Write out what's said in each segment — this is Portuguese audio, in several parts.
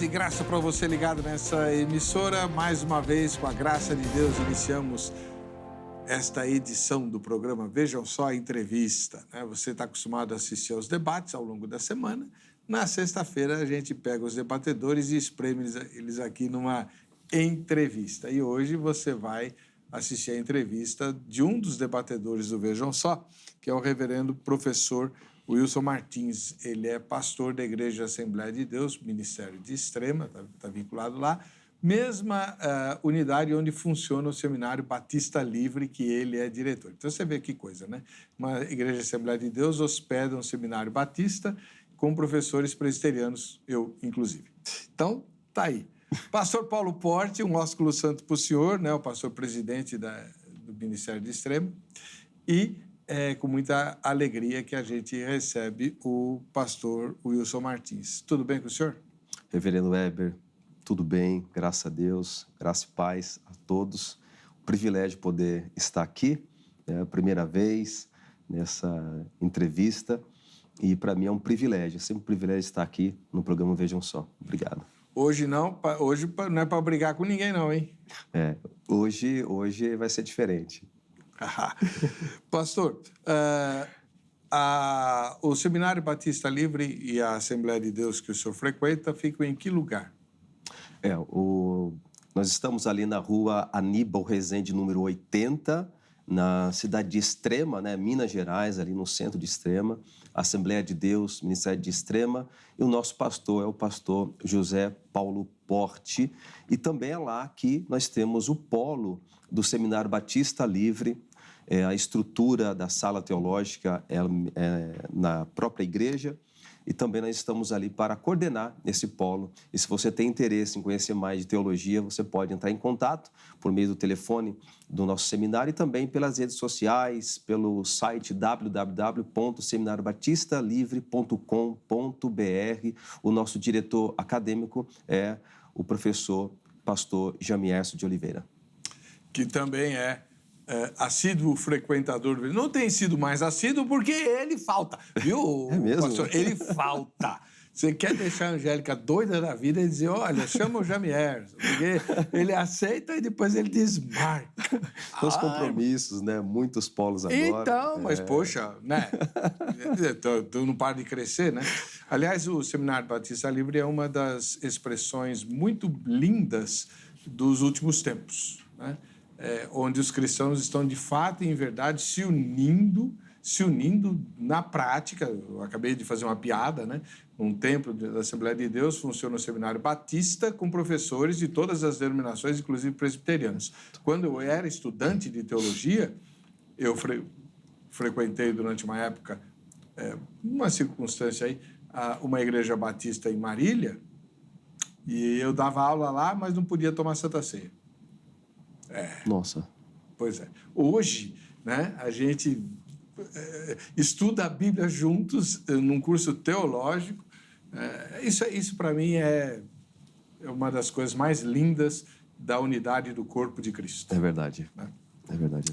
Paz e graça para você ligado nessa emissora. Mais uma vez, com a graça de Deus, iniciamos esta edição do programa Vejam Só a Entrevista. Você está acostumado a assistir aos debates ao longo da semana. Na sexta-feira, a gente pega os debatedores e espreme eles aqui numa entrevista. E hoje você vai assistir a entrevista de um dos debatedores do Vejam Só, que é o reverendo professor Wilson Martins. Ele é pastor da Igreja Assembleia de Deus, Ministério de Extrema, está vinculado lá, mesma unidade onde funciona o Seminário Batista Livre, que ele é diretor. Então você vê que coisa, né? Uma Igreja Assembleia de Deus hospeda um Seminário Batista com professores presbiterianos, eu inclusive. Então, tá aí. Pastor Paulo Porte, um ósculo santo para o senhor, né? O pastor presidente do Ministério de Extrema, e é com muita alegria que a gente recebe o pastor Wilson Martins. Tudo bem com o senhor? Reverendo Weber, tudo bem, graças a Deus, graça e paz a todos. Um privilégio poder estar aqui, é a primeira vez nessa entrevista, e para mim é um privilégio, sempre um privilégio estar aqui no programa Vejam Só. Obrigado. Hoje não é para brigar com ninguém não, hein? Hoje vai ser diferente. Pastor, o Seminário Batista Livre e a Assembleia de Deus que o senhor frequenta ficam em que lugar? Nós estamos ali na rua Aníbal Rezende, número 80, na cidade de Extrema, né, Minas Gerais, ali no centro de Extrema, Assembleia de Deus, Ministério de Extrema, e o nosso pastor é o pastor José Paulo Porte, e também é lá que nós temos o polo do Seminário Batista Livre. A estrutura da sala teológica é na própria igreja, e também nós estamos ali para coordenar esse polo. E se você tem interesse em conhecer mais de teologia, você pode entrar em contato por meio do telefone do nosso seminário e também pelas redes sociais, pelo site www.seminariobatistalivre.com.br. O nosso diretor acadêmico é o professor pastor Jamierson de Oliveira. Que também é assíduo frequentador. Não tem sido mais assíduo porque ele falta, viu, é mesmo? pastor? Ele falta. Você quer deixar a Angélica doida da vida e dizer, olha, chama o Jamier, porque ele aceita e depois ele desmarca. Os compromissos, né? Muitos polos agora. Então, mas poxa, né? Tu não para de crescer, né? Aliás, o Seminário Batista Livre é uma das expressões muito lindas dos últimos tempos, né? Onde os cristãos estão, de fato e em verdade, se unindo na prática. Eu acabei de fazer uma piada, né? Num templo da Assembleia de Deus funciona o Seminário Batista com professores de todas as denominações, inclusive presbiterianos. Quando eu era estudante de teologia, eu frequentei durante uma época, uma circunstância aí, uma igreja batista em Marília, e eu dava aula lá, mas não podia tomar Santa Ceia. Nossa. Pois é. Hoje, né, a gente estuda a Bíblia juntos num curso teológico. Isso para mim é uma das coisas mais lindas da unidade do corpo de Cristo. É verdade. É verdade.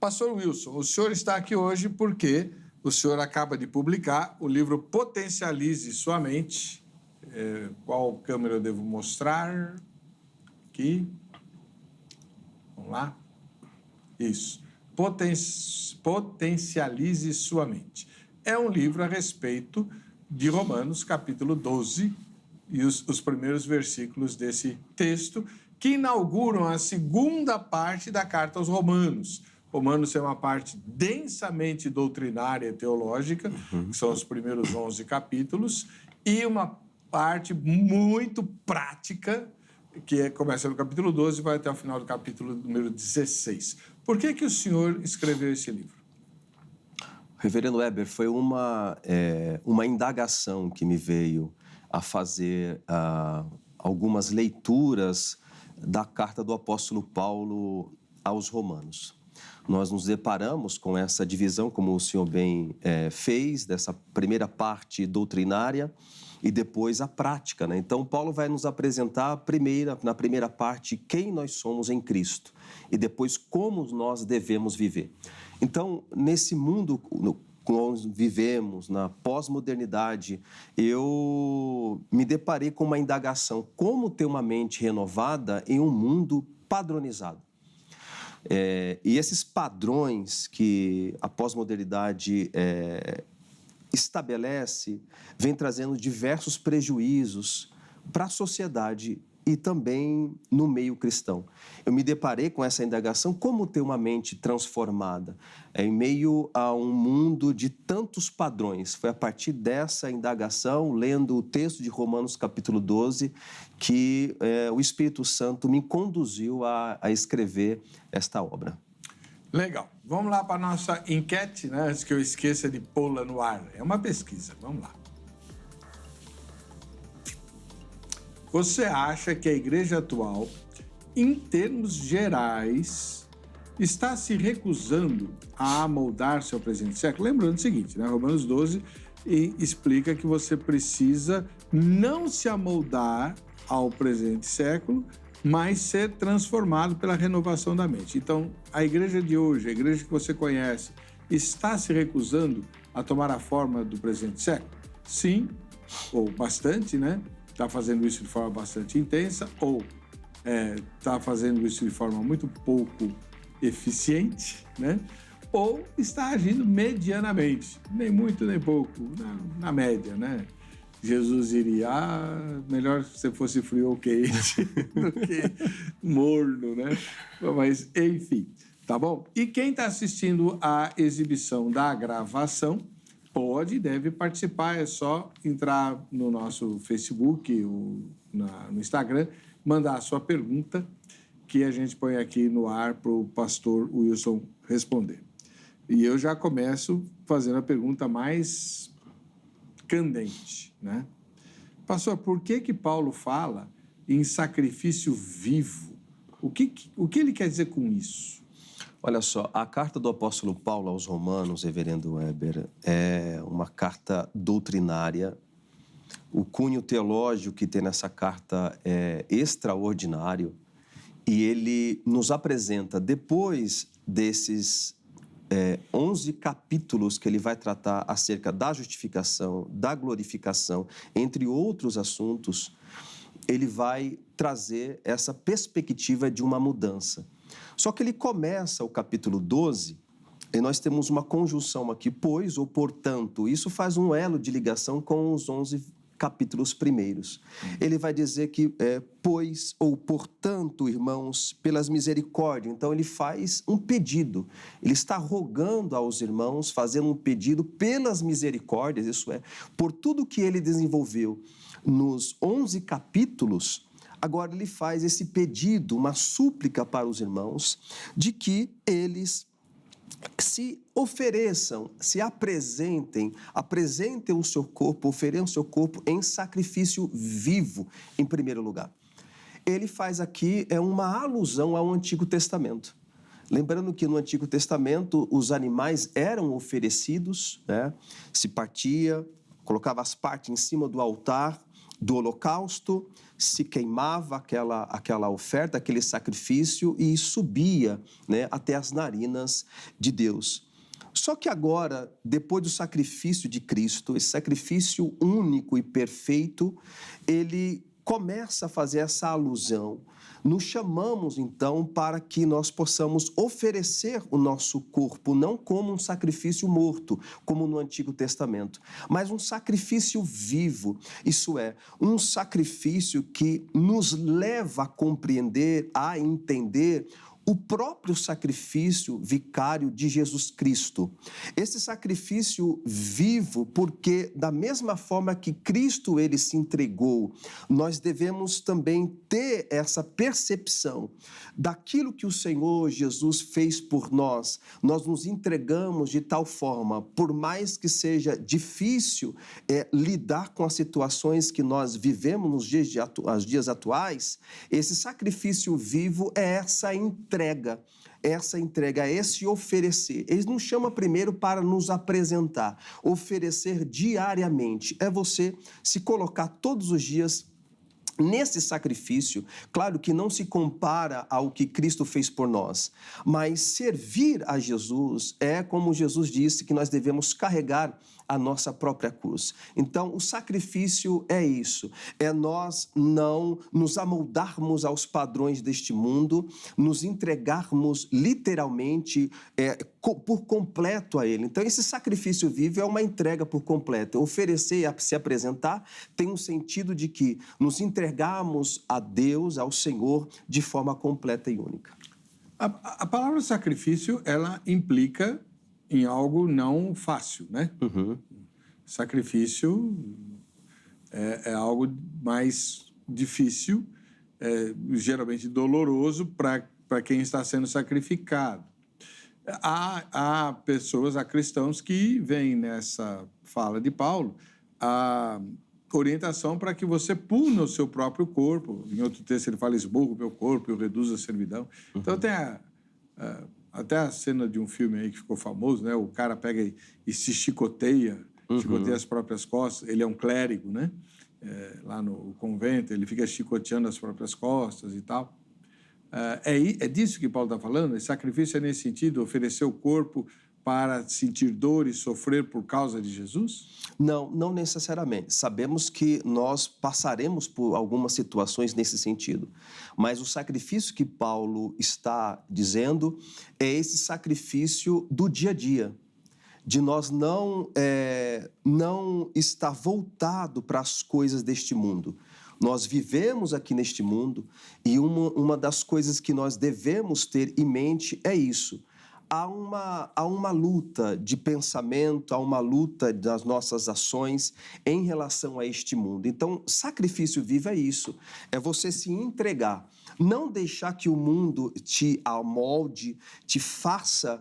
Pastor Wilson, o senhor está aqui hoje porque o senhor acaba de publicar o livro Potencialize Sua Mente. Qual câmera eu devo mostrar? Aqui. Vamos lá? Isso. Potencialize Sua Mente. É um livro a respeito de Romanos, capítulo 12, e os primeiros versículos desse texto, que inauguram a segunda parte da carta aos Romanos. Romanos é uma parte densamente doutrinária e teológica, que são os primeiros 11 capítulos, e uma parte muito prática, que começa no capítulo 12 e vai até o final do capítulo número 16. Por que o senhor escreveu esse livro? Reverendo Weber, foi uma indagação que me veio a fazer algumas leituras da carta do apóstolo Paulo aos Romanos. Nós nos deparamos com essa divisão, como o senhor bem fez, dessa primeira parte doutrinária, e depois a prática, né? Então, Paulo vai nos apresentar na primeira parte quem nós somos em Cristo e depois como nós devemos viver. Então, nesse mundo nós vivemos, na pós-modernidade, eu me deparei com uma indagação: como ter uma mente renovada em um mundo padronizado? E esses padrões que a pós-modernidade estabelece vem trazendo diversos prejuízos para a sociedade e também no meio cristão. Eu me deparei com essa indagação: como ter uma mente transformada em meio a um mundo de tantos padrões. Foi a partir dessa indagação, lendo o texto de Romanos capítulo 12, que o Espírito Santo me conduziu a escrever esta obra. Legal. Vamos lá para a nossa enquete, né? Antes que eu esqueça de pô-la no ar. É uma pesquisa. Vamos lá. Você acha que a igreja atual, em termos gerais, está se recusando a amoldar-se ao presente século? Lembrando o seguinte, né? Romanos 12 explica que você precisa não se amoldar ao presente século, mas ser transformado pela renovação da mente. Então, a igreja de hoje, a igreja que você conhece, está se recusando a tomar a forma do presente século? Sim, ou bastante, né? Está fazendo isso de forma bastante intensa, ou está fazendo isso de forma muito pouco eficiente, né? Ou está agindo medianamente, nem muito nem pouco, na média, né? Jesus diria: melhor se você fosse frio ou quente do que morno, né? Mas, enfim, tá bom? E quem está assistindo a exibição da gravação pode e deve participar. É só entrar no nosso Facebook ou no Instagram, mandar a sua pergunta, que a gente põe aqui no ar para o pastor Wilson responder. E eu já começo fazendo a pergunta mais candente, né? Pastor, por que Paulo fala em sacrifício vivo? O que ele quer dizer com isso? Olha só, a carta do apóstolo Paulo aos Romanos, reverendo Weber, é uma carta doutrinária. O cunho teológico que tem nessa carta é extraordinário e ele nos apresenta, depois desses 11 capítulos que ele vai tratar acerca da justificação, da glorificação, entre outros assuntos, ele vai trazer essa perspectiva de uma mudança. Só que ele começa o capítulo 12 e nós temos uma conjunção aqui, pois ou portanto. Isso faz um elo de ligação com os 11 capítulos primeiros. Ele vai dizer que, pois ou portanto, irmãos, pelas misericórdias. Então, ele faz um pedido. Ele está rogando aos irmãos, fazendo um pedido pelas misericórdias, isso é, por tudo que ele desenvolveu nos 11 capítulos. Agora ele faz esse pedido, uma súplica para os irmãos, de que eles se ofereçam, se apresentem o seu corpo, ofereçam o seu corpo em sacrifício vivo, em primeiro lugar. Ele faz aqui uma alusão ao Antigo Testamento. Lembrando que no Antigo Testamento os animais eram oferecidos, né? Se partia, colocava as partes em cima do altar do holocausto, se queimava aquela oferta, aquele sacrifício e subia, né, até as narinas de Deus. Só que agora, depois do sacrifício de Cristo, esse sacrifício único e perfeito, ele começa a fazer essa alusão. Nos chamamos, então, para que nós possamos oferecer o nosso corpo, não como um sacrifício morto, como no Antigo Testamento, mas um sacrifício vivo, isso é, um sacrifício que nos leva a compreender, a entender o próprio sacrifício vicário de Jesus Cristo. Esse sacrifício vivo, porque da mesma forma que Cristo ele se entregou, nós devemos também ter essa percepção daquilo que o Senhor Jesus fez por nós. Nós nos entregamos de tal forma, por mais que seja difícil lidar com as situações que nós vivemos nos dias atuais, esse sacrifício vivo é essa entrega, esse oferecer. Ele nos chama primeiro para nos apresentar, oferecer diariamente. É você se colocar todos os dias Nesse sacrifício, claro que não se compara ao que Cristo fez por nós, mas servir a Jesus é, como Jesus disse, que nós devemos carregar a nossa própria cruz. Então, o sacrifício é isso, é nós não nos amoldarmos aos padrões deste mundo, nos entregarmos literalmente por completo a Ele. Então, esse sacrifício vivo é uma entrega por completo. Oferecer, se apresentar, tem um sentido de que nos entregarmos a Deus, ao Senhor, de forma completa e única. A palavra sacrifício, ela implica em algo não fácil, né? Uhum. Sacrifício é algo mais difícil, geralmente doloroso para quem está sendo sacrificado. Há pessoas, há cristãos que veem nessa fala de Paulo a orientação para que você puna o seu próprio corpo. Em outro texto ele fala, esmurra o meu corpo, eu reduzo a servidão. Uhum. Então tem até a cena de um filme aí que ficou famoso, né? O cara pega e se chicoteia, chicoteia as próprias costas. Ele é um clérigo, né? Lá no convento, ele fica chicoteando as próprias costas e tal. É disso que Paulo está falando? Esse sacrifício é nesse sentido, oferecer o corpo para sentir dor e sofrer por causa de Jesus? Não, não necessariamente. Sabemos que nós passaremos por algumas situações nesse sentido. Mas o sacrifício que Paulo está dizendo é esse sacrifício do dia a dia, de nós não estar voltado para as coisas deste mundo. Nós vivemos aqui neste mundo e uma das coisas que nós devemos ter em mente é isso. Há uma luta de pensamento, há uma luta das nossas ações em relação a este mundo. Então, sacrifício vivo é isso, é você se entregar. Não deixar que o mundo te amolde, te faça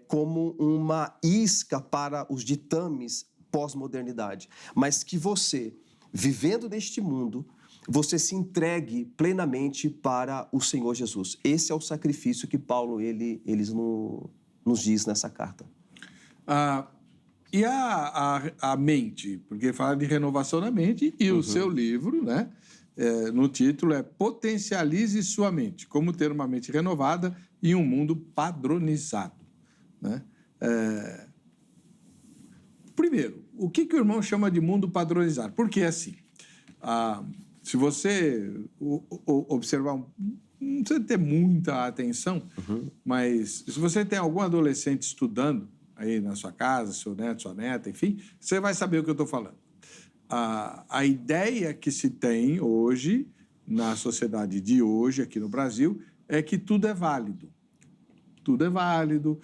como uma isca para os ditames pós-modernidade, mas que você, vivendo neste mundo, você se entregue plenamente para o Senhor Jesus. Esse é o sacrifício que Paulo nos diz nessa carta. E a mente? Porque fala de renovação da mente e o seu livro, né? No título é Potencialize Sua Mente, como ter uma mente renovada em um mundo padronizado, né? Primeiro, o que o irmão chama de mundo padronizado? Porque assim, se você observar, não precisa ter muita atenção, mas se você tem algum adolescente estudando aí na sua casa, seu neto, sua neta, enfim, você vai saber o que eu estou falando. A ideia que se tem hoje, na sociedade de hoje, aqui no Brasil, é que tudo é válido. Tudo é válido.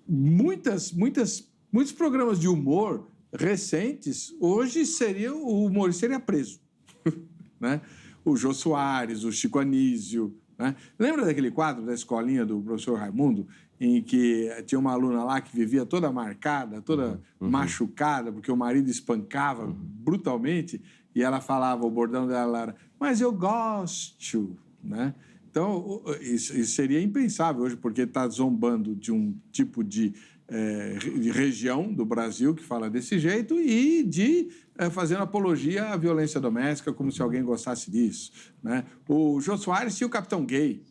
Muitos programas de humor recentes, hoje o humorista seria preso. Né? O Jô Soares, o Chico Anísio. Né? Lembra daquele quadro da escolinha do professor Raimundo, em que tinha uma aluna lá que vivia toda marcada, toda machucada, porque o marido espancava brutalmente, e ela falava, o bordão dela era, mas eu gosto, né? Então, isso seria impensável hoje, porque está zombando de um tipo de região do Brasil que fala desse jeito e fazendo apologia à violência doméstica, como se alguém gostasse disso, né? O Jô Soares tinha o Capitão Gay,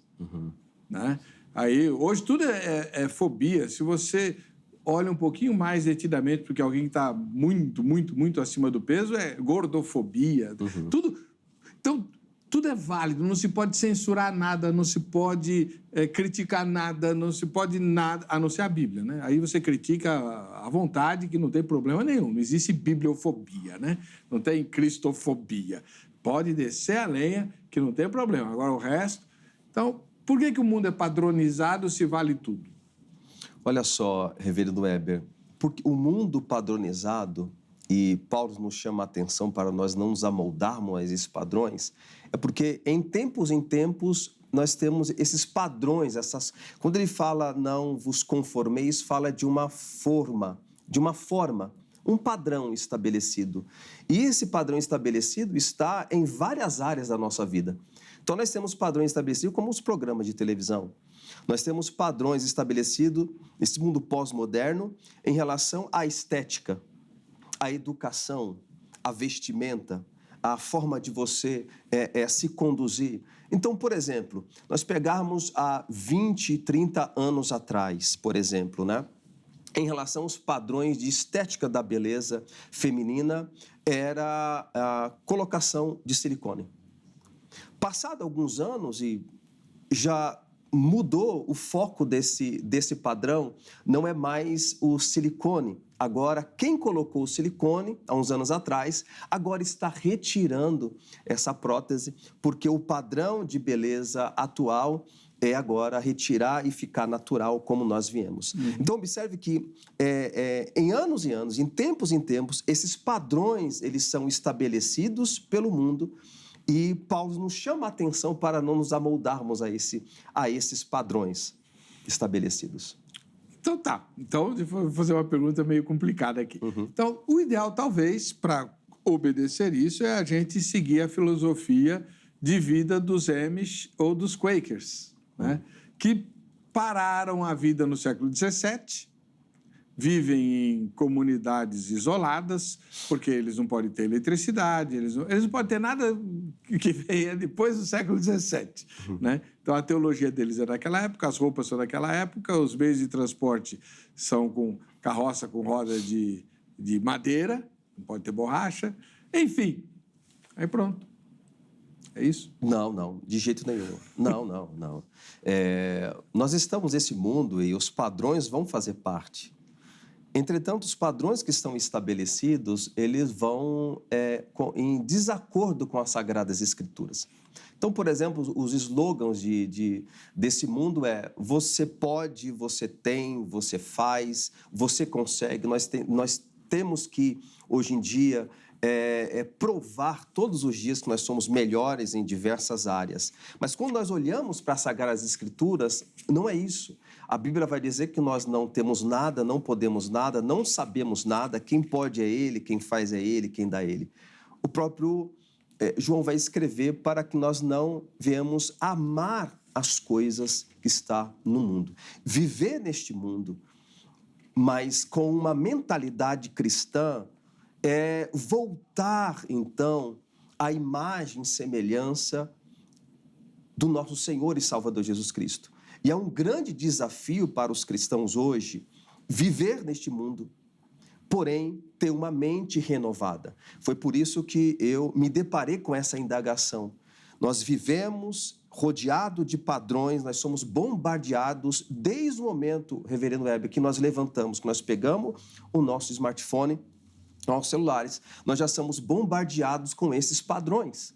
né? Aí, hoje tudo é fobia. Se você olha um pouquinho mais detidamente, porque alguém está muito, muito, muito acima do peso, é gordofobia. Então, tudo é válido, não se pode censurar nada, não se pode criticar nada, não se pode nada, a não ser a Bíblia, né? Aí você critica à vontade, que não tem problema nenhum. Não existe bibliofobia, né? Não tem cristofobia. Pode descer a lenha, que não tem problema. Agora, o resto... Então, por que o mundo é padronizado se vale tudo? Olha só, reverendo Weber, porque o mundo padronizado, e Paulo nos chama a atenção para nós não nos amoldarmos a esses padrões, é porque em tempos nós temos esses padrões, quando ele fala não vos conformeis, fala de uma forma, um padrão estabelecido. E esse padrão estabelecido está em várias áreas da nossa vida. Então, nós temos padrões estabelecidos como os programas de televisão. Nós temos padrões estabelecidos nesse mundo pós-moderno em relação à estética, à educação, à vestimenta, a forma de você se conduzir. Então, por exemplo, nós pegarmos há 20, 30 anos atrás, por exemplo, né? Em relação aos padrões de estética da beleza feminina, era a colocação de silicone. Passado alguns anos e já mudou o foco desse padrão, não é mais o silicone. Agora, quem colocou o silicone, há uns anos atrás, agora está retirando essa prótese, porque o padrão de beleza atual é agora retirar e ficar natural como nós viemos. Então, observe que em anos e anos, em tempos, esses padrões eles são estabelecidos pelo mundo e Paulo nos chama a atenção para não nos amoldarmos a esses padrões estabelecidos. Então tá. Então, eu vou fazer uma pergunta meio complicada aqui. Então, o ideal, talvez, para obedecer isso, é a gente seguir a filosofia de vida dos Amish ou dos Quakers, né? Que pararam a vida no século XVII, vivem em comunidades isoladas, porque eles não podem ter eletricidade, eles não podem ter nada que venha depois do século XVII. Né? Então, a teologia deles é daquela época, as roupas são daquela época, os meios de transporte são com carroça com roda de madeira, não pode ter borracha, enfim. Aí pronto. É isso? Não, de jeito nenhum. Não. Nós estamos nesse mundo e os padrões vão fazer parte. Entretanto, os padrões que estão estabelecidos, eles vão em desacordo com as Sagradas Escrituras. Então, por exemplo, os slogans desse mundo você pode, você tem, você faz, você consegue. Nós temos que, hoje em dia, provar todos os dias que nós somos melhores em diversas áreas. Mas quando nós olhamos para as Sagradas Escrituras, não é isso. A Bíblia vai dizer que nós não temos nada, não podemos nada, não sabemos nada, quem pode é Ele, quem faz é Ele, quem dá é Ele. O próprio João vai escrever para que nós não venhamos amar as coisas que estão no mundo. Viver neste mundo, mas com uma mentalidade cristã, voltar, então, à imagem e semelhança do nosso Senhor e Salvador Jesus Cristo. E é um grande desafio para os cristãos hoje viver neste mundo, porém ter uma mente renovada. Foi por isso que eu me deparei com essa indagação. Nós vivemos rodeado de padrões, nós somos bombardeados desde o momento, reverendo Heber, que nós levantamos, que nós pegamos o nosso smartphone, nossos celulares, nós já somos bombardeados com esses padrões.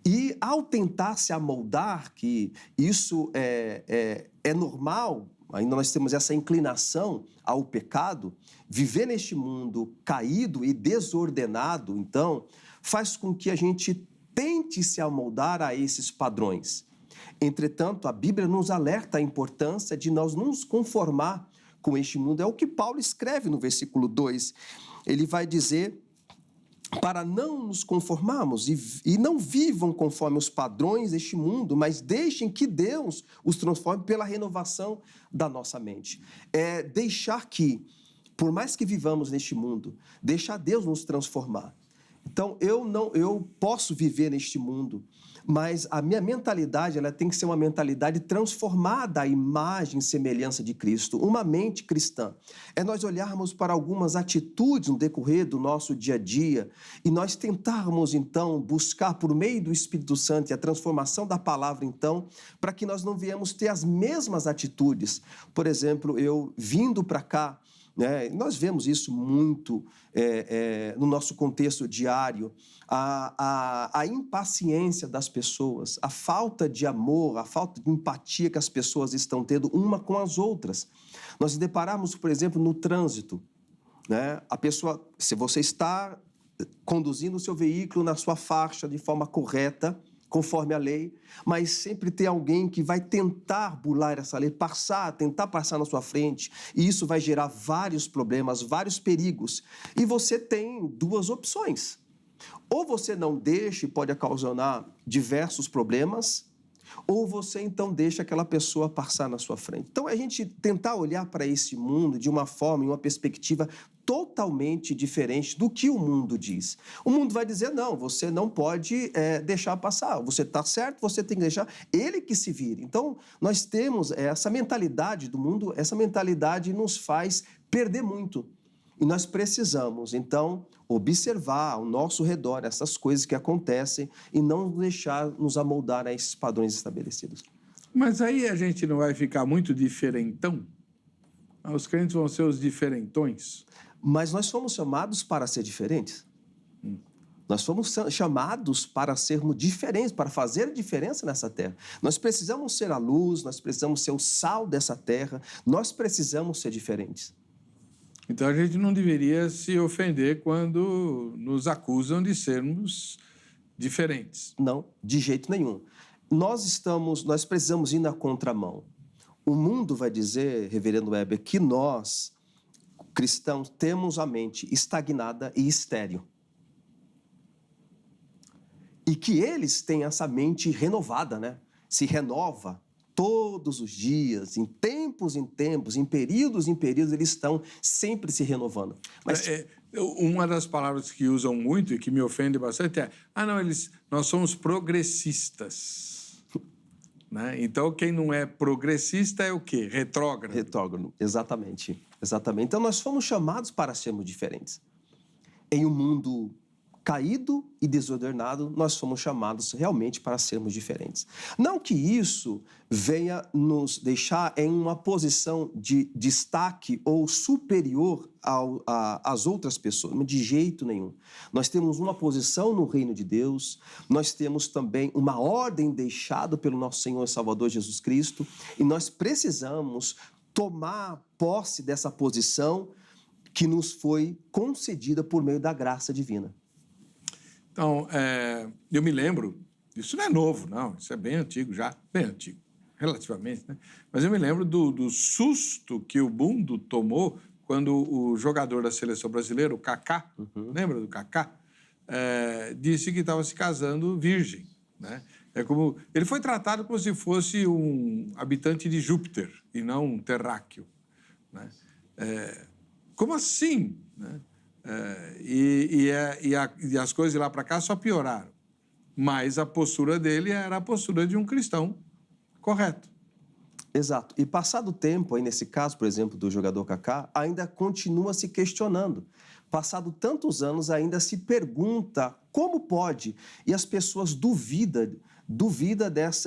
E ao tentar se amoldar, que isso é normal, ainda nós temos essa inclinação ao pecado, viver neste mundo caído e desordenado, então, faz com que a gente tente se amoldar a esses padrões. Entretanto, a Bíblia nos alerta a importância de nós nos conformar com este mundo. É o que Paulo escreve no versículo 2. Ele vai dizer: para não nos conformarmos e não vivam conforme os padrões deste mundo, mas deixem que Deus os transforme pela renovação da nossa mente. É deixar que, por mais que vivamos neste mundo, deixar Deus nos transformar. Então, eu posso viver neste mundo, mas a minha mentalidade ela tem que ser uma mentalidade transformada à imagem e semelhança de Cristo, uma mente cristã. É nós olharmos para algumas atitudes no decorrer do nosso dia a dia e nós tentarmos, então, buscar por meio do Espírito Santo e a transformação da palavra, então, para que nós não venhamos ter as mesmas atitudes. Por exemplo, eu vindo para cá, nós vemos isso muito no nosso contexto diário, a impaciência das pessoas, a falta de amor, a falta de empatia que as pessoas estão tendo uma com as outras. Nós nos deparamos, por exemplo, no trânsito. A pessoa, se você está conduzindo o seu veículo na sua faixa de forma correta, conforme a lei, mas sempre tem alguém que vai tentar burlar essa lei, tentar passar na sua frente, e isso vai gerar vários problemas, vários perigos. E você tem duas opções. Ou você não deixa e pode ocasionar diversos problemas, ou você então deixa aquela pessoa passar na sua frente. Então, a gente tentar olhar para esse mundo de uma forma, em uma perspectiva totalmente diferente do que o mundo diz. O mundo vai dizer, não, você não pode deixar passar, você está certo, você tem que deixar ele que se vire. Então, nós temos essa mentalidade do mundo, essa mentalidade nos faz perder muito. E nós precisamos, então, observar ao nosso redor essas coisas que acontecem e não deixar nos amoldar a esses padrões estabelecidos. Mas aí a gente não vai ficar muito diferentão? Os crentes vão ser os diferentões? Mas nós fomos chamados para ser diferentes. Nós fomos chamados para sermos diferentes, para fazer a diferença nessa terra. Nós precisamos ser a luz, nós precisamos ser o sal dessa terra, nós precisamos ser diferentes. Então a gente não deveria se ofender quando nos acusam de sermos diferentes. Não, de jeito nenhum. Nós precisamos ir na contramão. O mundo vai dizer, reverendo Weber, que nós, cristãos, temos a mente estagnada e estéril. E que eles têm essa mente renovada, né? Se renova todos os dias, em tempos, em períodos, eles estão sempre se renovando. Mas uma das palavras que usam muito e que me ofende bastante é nós somos progressistas. Né? Então, quem não é progressista é o quê? Retrógrado. Retrógrado, exatamente. Então, nós fomos chamados para sermos diferentes. Em um mundo caído e desordenado, nós fomos chamados realmente para sermos diferentes. Não que isso venha nos deixar em uma posição de destaque ou superior às outras pessoas, de jeito nenhum. Nós temos uma posição no reino de Deus, nós temos também uma ordem deixada pelo nosso Senhor e Salvador Jesus Cristo, e nós precisamos tomar posse dessa posição que nos foi concedida por meio da graça divina. Então, eu me lembro, isso não é novo, não, isso é bem antigo já, bem antigo, relativamente, né? Mas eu me lembro do susto que o mundo tomou quando o jogador da seleção brasileira, o Kaká, lembra do Kaká? Disse que estava se casando virgem, né? Ele foi tratado como se fosse um habitante de Júpiter e não um terráqueo, né? Como assim, né? E as coisas de lá para cá só pioraram. Mas a postura dele era a postura de um cristão correto. Exato. E passado o tempo, aí nesse caso, por exemplo, do jogador Kaká, ainda continua se questionando. Passado tantos anos, ainda se pergunta como pode. E as pessoas duvidam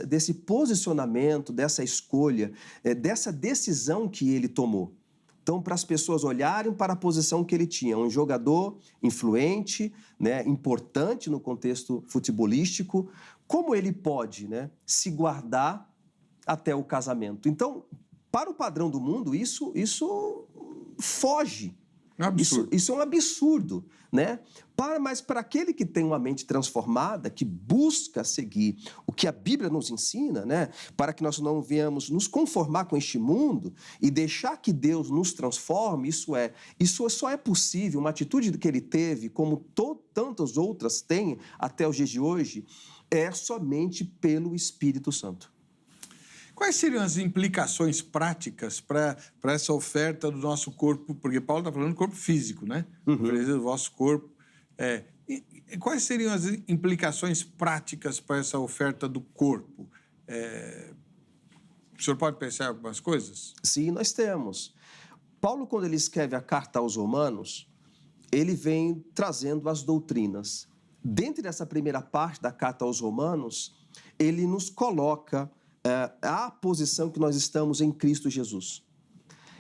desse posicionamento, dessa escolha, dessa decisão que ele tomou. Então, para as pessoas olharem para a posição que ele tinha, um jogador influente, né, importante no contexto futebolístico, como ele pode, né, se guardar até o casamento? Então, para o padrão do mundo, isso foge. É um absurdo. Isso é um absurdo, né? Mas para aquele que tem uma mente transformada, que busca seguir o que a Bíblia nos ensina, né? Para que nós não venhamos nos conformar com este mundo e deixar que Deus nos transforme, isso só é possível, uma atitude que ele teve, como tantas outras têm até os dias de hoje, é somente pelo Espírito Santo. Quais seriam as implicações práticas para essa oferta do nosso corpo? Porque Paulo está falando do corpo físico, né? Do vosso corpo. E quais seriam as implicações práticas para essa oferta do corpo? O senhor pode pensar em algumas coisas? Sim, nós temos. Paulo, quando ele escreve a carta aos Romanos, ele vem trazendo as doutrinas. Dentro dessa primeira parte da carta aos Romanos, ele nos coloca a posição que nós estamos em Cristo Jesus.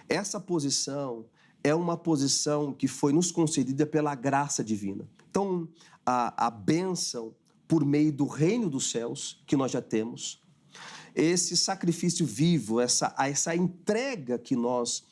Essa posição é uma posição que foi nos concedida pela graça divina. Então, a bênção por meio do reino dos céus, que nós já temos, esse sacrifício vivo, essa entrega que nós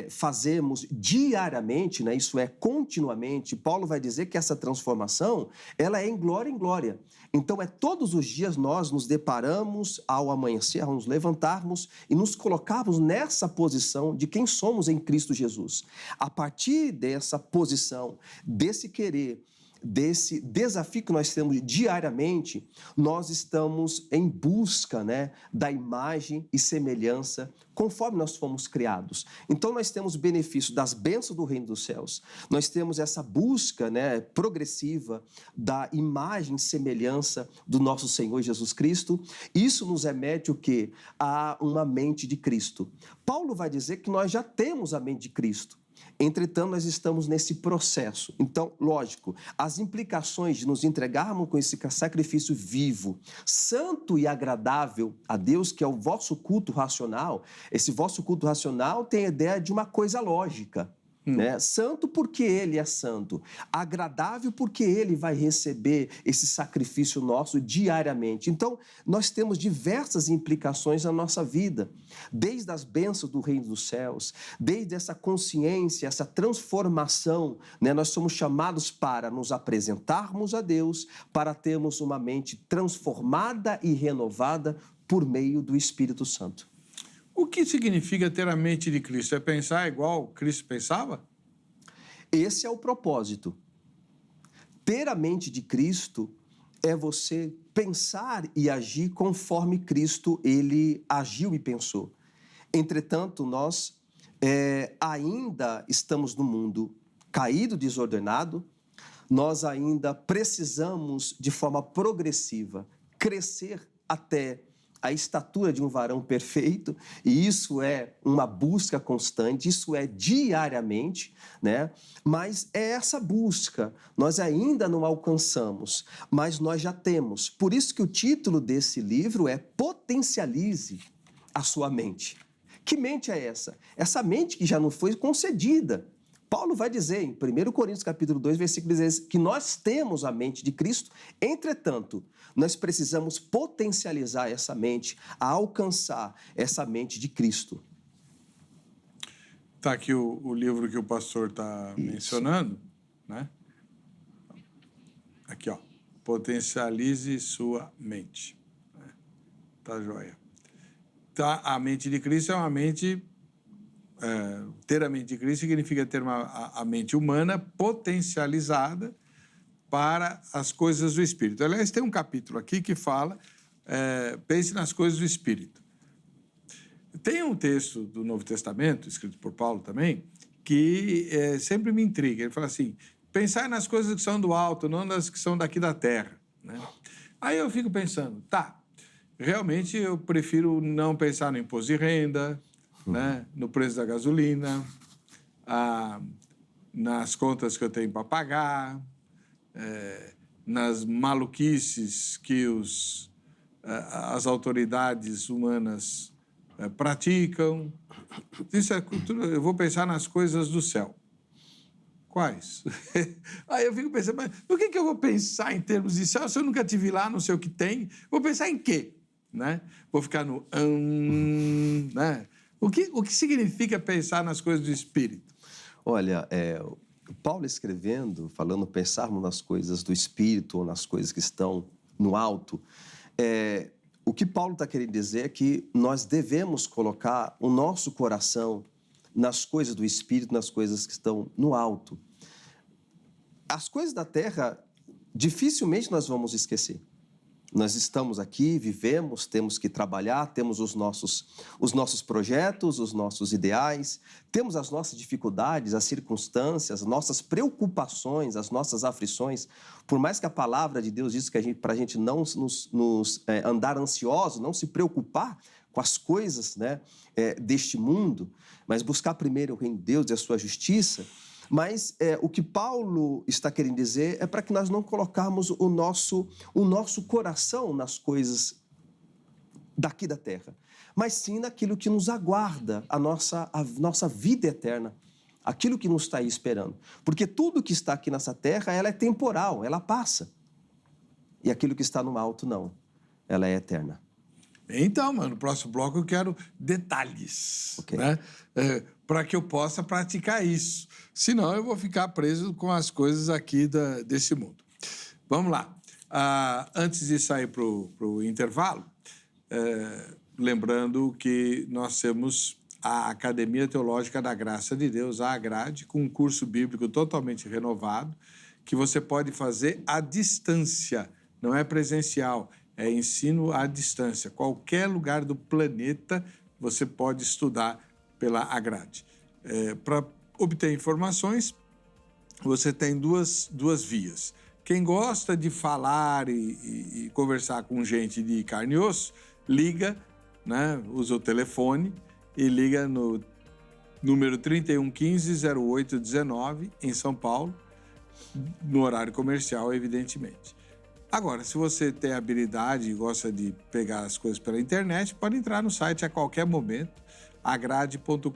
fazemos diariamente, né? Isso é continuamente. Paulo vai dizer que essa transformação, ela é em glória. Então, todos os dias nós nos deparamos ao amanhecer, ao nos levantarmos e nos colocarmos nessa posição de quem somos em Cristo Jesus. A partir dessa posição, desse querer, desse desafio que nós temos diariamente, nós estamos em busca, né, da imagem e semelhança conforme nós fomos criados. Então, nós temos benefício das bênçãos do reino dos céus, nós temos essa busca, né, progressiva da imagem e semelhança do nosso Senhor Jesus Cristo. Isso nos remete o quê? A uma mente de Cristo. Paulo vai dizer que nós já temos a mente de Cristo. Entretanto, nós estamos nesse processo. Então, lógico, as implicações de nos entregarmos com esse sacrifício vivo, santo e agradável a Deus, que é o vosso culto racional, esse vosso culto racional tem a ideia de uma coisa lógica. Né? Santo porque ele é santo, agradável porque ele vai receber esse sacrifício nosso diariamente. Então, nós temos diversas implicações na nossa vida, desde as bênçãos do reino dos céus, desde essa consciência, essa transformação, né? Nós somos chamados para nos apresentarmos a Deus, para termos uma mente transformada e renovada por meio do Espírito Santo. O que significa ter a mente de Cristo? É pensar igual Cristo pensava? Esse é o propósito. Ter a mente de Cristo é você pensar e agir conforme Cristo ele agiu e pensou. Entretanto, nós ainda estamos no mundo caído, desordenado, nós ainda precisamos, de forma progressiva, crescer até a estatura de um varão perfeito, e isso é uma busca constante, isso é diariamente, né? Mas é essa busca, nós ainda não alcançamos, mas nós já temos. Por isso que o título desse livro é Potencialize a sua mente. Que mente é essa? Essa mente que já não foi concedida. Paulo vai dizer em 1 Coríntios capítulo 2, versículo 16, que nós temos a mente de Cristo, entretanto, nós precisamos potencializar essa mente, a alcançar essa mente de Cristo. Está aqui o livro que o pastor está mencionando, né? Aqui, ó, Potencialize sua mente. Tá joia. Tá, a mente de Cristo é uma mente... ter a mente de Cristo significa ter a mente humana potencializada para as coisas do Espírito. Aliás, tem um capítulo aqui que fala, pense nas coisas do Espírito. Tem um texto do Novo Testamento, escrito por Paulo também, que sempre me intriga. Ele fala assim, pensar nas coisas que são do alto, não nas que são daqui da terra. Né? Aí eu fico pensando, realmente eu prefiro não pensar no imposto de renda, né? No preço da gasolina, nas contas que eu tenho para pagar, nas maluquices que as autoridades humanas praticam. Isso é cultura. Eu vou pensar nas coisas do céu. Quais? Aí eu fico pensando, mas por que eu vou pensar em termos de céu se eu nunca estive lá, não sei o que tem? Vou pensar em quê? Né? Vou ficar no... né? O que significa pensar nas coisas do Espírito? Olha, Paulo escrevendo, falando pensarmos nas coisas do Espírito ou nas coisas que estão no alto, o que Paulo está querendo dizer é que nós devemos colocar o nosso coração nas coisas do Espírito, nas coisas que estão no alto. As coisas da terra, dificilmente nós vamos esquecer. Nós estamos aqui, vivemos, temos que trabalhar, temos os nossos projetos, os nossos ideais, temos as nossas dificuldades, as circunstâncias, as nossas preocupações, as nossas aflições. Por mais que a palavra de Deus diz que para a gente não andar ansioso, não se preocupar com as coisas, né, deste mundo, mas buscar primeiro o reino de Deus e a sua justiça. Mas o que Paulo está querendo dizer é para que nós não colocarmos o nosso coração nas coisas daqui da terra, mas sim naquilo que nos aguarda, a nossa vida eterna, aquilo que nos está aí esperando. Porque tudo que está aqui nessa terra, ela é temporal, ela passa. E aquilo que está no alto, não. Ela é eterna. Então, no próximo bloco eu quero detalhes, okay, né? Para que eu possa praticar isso. Senão eu vou ficar preso com as coisas aqui desse mundo. Vamos lá. Antes de sair para o intervalo, lembrando que nós temos a Academia Teológica da Graça de Deus, a AGRADE, com um curso bíblico totalmente renovado, que você pode fazer à distância, não é presencial, é ensino à distância. Qualquer lugar do planeta você pode estudar pela Agrade. Para obter informações, você tem duas vias. Quem gosta de falar e conversar com gente de carne e osso, liga, né? Usa o telefone e liga no número 3115-0819, em São Paulo, no horário comercial, evidentemente. Agora, se você tem habilidade e gosta de pegar as coisas pela internet, pode entrar no site a qualquer momento, agrade.com.br.